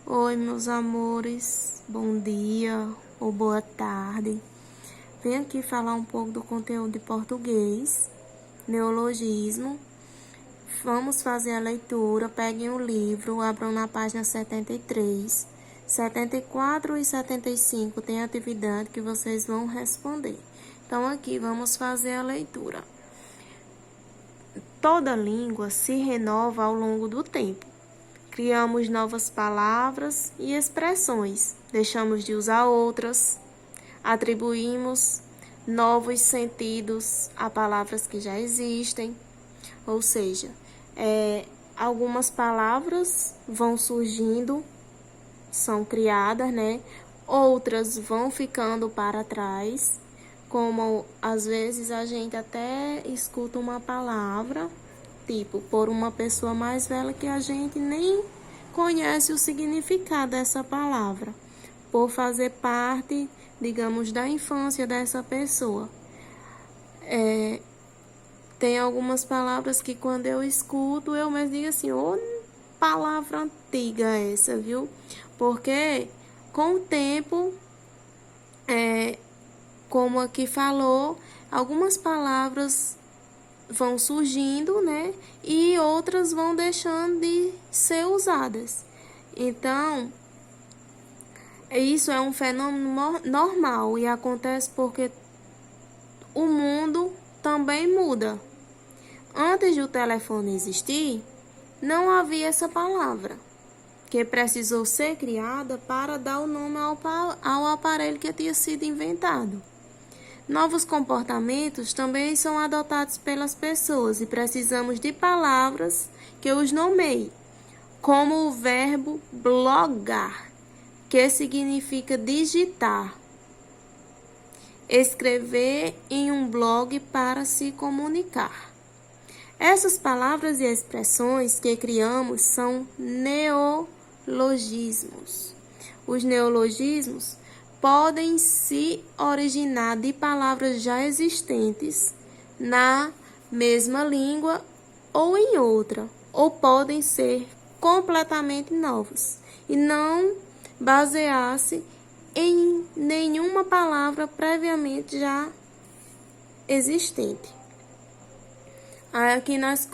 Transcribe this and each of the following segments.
Oi, meus amores, bom dia ou boa tarde. Venho aqui falar um pouco do conteúdo de português, neologismo. Vamos fazer a leitura. Peguem o livro, abram na página 73. 74 e 75 tem atividade que vocês vão responder. Então, aqui vamos fazer a leitura. Toda língua se renova ao longo do tempo. Criamos novas palavras e expressões, deixamos de usar outras, atribuímos novos sentidos a palavras que já existem, ou seja, algumas palavras vão surgindo, são criadas, né? Outras vão ficando para trás, como às vezes a gente até escuta uma palavra tipo, por uma pessoa mais velha que a gente nem conhece o significado dessa palavra, por fazer parte, digamos, da infância dessa pessoa. Tem algumas palavras que quando eu escuto, eu mesmo digo assim, ô palavra antiga essa, viu? Porque com o tempo, como aqui falou, algumas palavras vão surgindo, né? E outras vão deixando de ser usadas. Então, isso é um fenômeno normal e acontece porque o mundo também muda. Antes do telefone existir, não havia essa palavra, que precisou ser criada para dar o nome ao aparelho que tinha sido inventado. Novos comportamentos também são adotados pelas pessoas e precisamos de palavras que os nomeiem, como o verbo blogar, que significa digitar, escrever em um blog para se comunicar. Essas palavras e expressões que criamos são neologismos. Os neologismos podem se originar de palavras já existentes na mesma língua ou em outra, ou podem ser completamente novos e não basear-se em nenhuma palavra previamente já existente. Aqui nós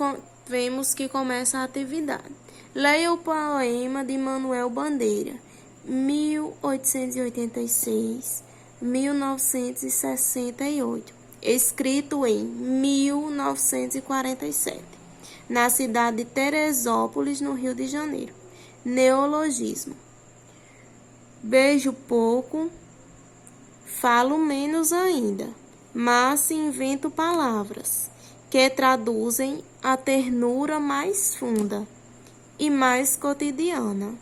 vemos que começa a atividade. Leia o poema de Manuel Bandeira, 1886-1968, escrito em 1947, na cidade de Teresópolis, no Rio de Janeiro. Neologismo. Beijo pouco, falo menos ainda, mas se invento palavras que traduzem a ternura mais funda e mais cotidiana.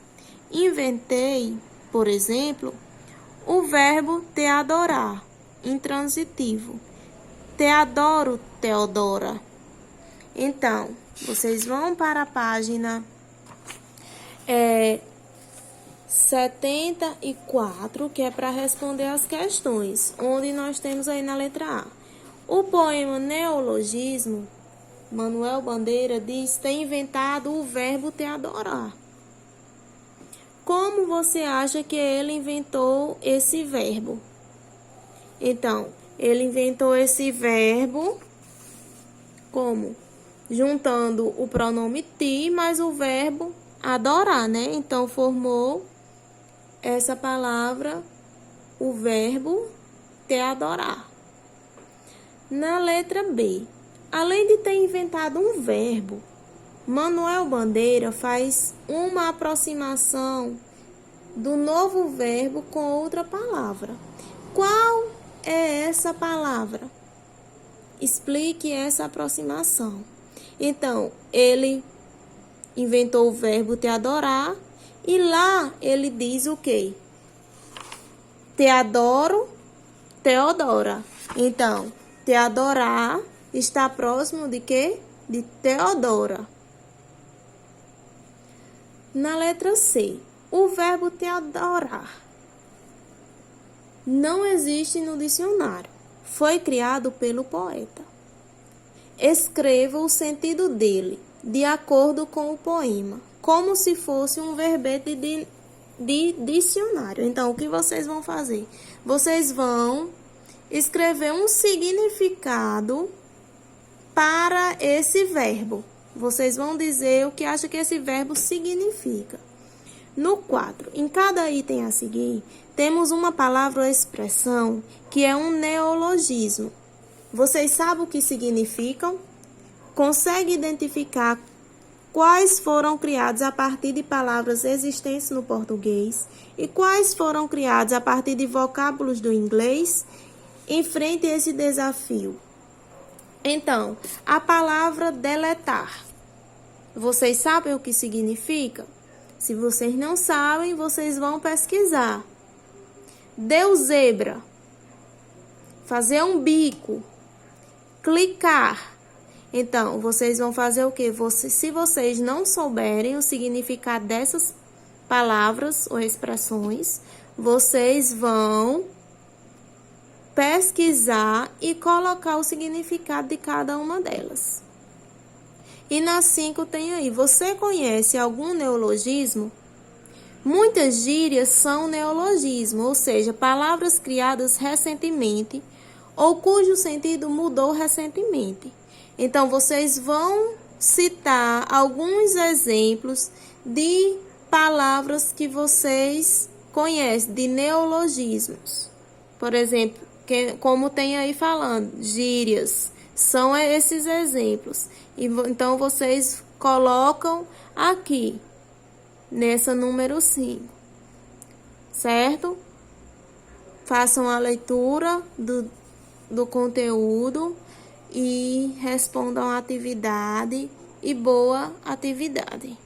Inventei, por exemplo, o verbo te adorar, intransitivo. Te adoro, Teodora. Então, vocês vão para a página 74, que é para responder as questões, onde nós temos aí na letra A. O poema Neologismo, Manuel Bandeira diz ter inventado o verbo te adorar. Como você acha que ele inventou esse verbo? Então, ele inventou esse verbo como? Juntando o pronome ti mais o verbo adorar, né? Então, formou essa palavra, o verbo te adorar. Na letra B, além de ter inventado um verbo, Manuel Bandeira faz uma aproximação do novo verbo com outra palavra. Qual é essa palavra? Explique essa aproximação. Então, ele inventou o verbo te adorar e lá ele diz o quê? Te adoro, Teodora. Então, te adorar está próximo de quê? De Teodora. Na letra C, o verbo te adorar não existe no dicionário. Foi criado pelo poeta. Escreva o sentido dele, de acordo com o poema, como se fosse um verbete de de dicionário. Então, o que vocês vão fazer? Vocês vão escrever um significado para esse verbo. Vocês vão dizer o que acha que esse verbo significa. No quadro, em cada item a seguir, temos uma palavra ou expressão que é um neologismo. Vocês sabem o que significam? Consegue identificar quais foram criados a partir de palavras existentes no português e quais foram criados a partir de vocábulos do inglês? Enfrente esse desafio. Então, a palavra deletar. Vocês sabem o que significa? Se vocês não sabem, vocês vão pesquisar. Deu zebra. Fazer um bico. Clicar. Então, vocês vão fazer o quê? Se vocês não souberem o significado dessas palavras ou expressões, vocês vão pesquisar e colocar o significado de cada uma delas. E na 5 tem aí, você conhece algum neologismo? Muitas gírias são neologismo, ou seja, palavras criadas recentemente ou cujo sentido mudou recentemente. Então, vocês vão citar alguns exemplos de palavras que vocês conhecem, de neologismos. Por exemplo, como tem aí falando, gírias, são esses exemplos. Então, vocês colocam aqui, nessa número 5, certo? Façam a leitura do conteúdo e respondam a atividade e boa atividade.